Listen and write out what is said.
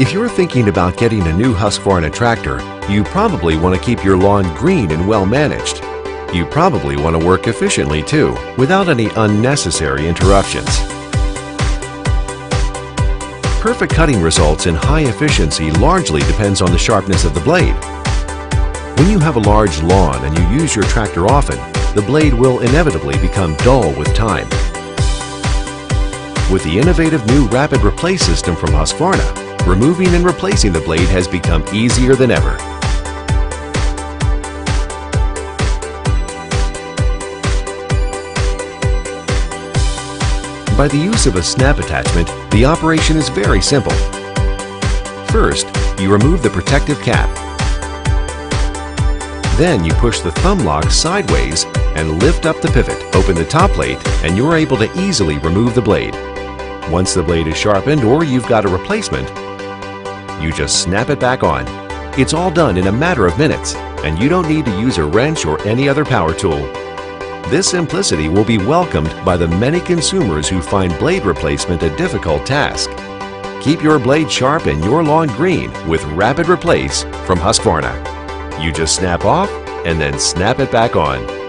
If you're thinking about getting a new Husqvarna tractor, you probably want to keep your lawn green and well managed. You probably want to work efficiently too, without any unnecessary interruptions. Perfect cutting results and high efficiency largely depends on the sharpness of the blade. When you have a large lawn and you use your tractor often, the blade will inevitably become dull with time. With the innovative new Rapid Replace system from Husqvarna, removing and replacing the blade has become easier than ever. By the use of a snap attachment, the operation is very simple. First, you remove the protective cap. Then you push the thumb lock sideways and lift up the pivot. Open the top plate and you're able to easily remove the blade. Once the blade is sharpened or you've got a replacement, you just snap it back on. It's all done in a matter of minutes, and you don't need to use a wrench or any other power tool. This simplicity will be welcomed by the many consumers who find blade replacement a difficult task. Keep your blade sharp and your lawn green with Rapid Replace from Husqvarna. You just snap off and then snap it back on.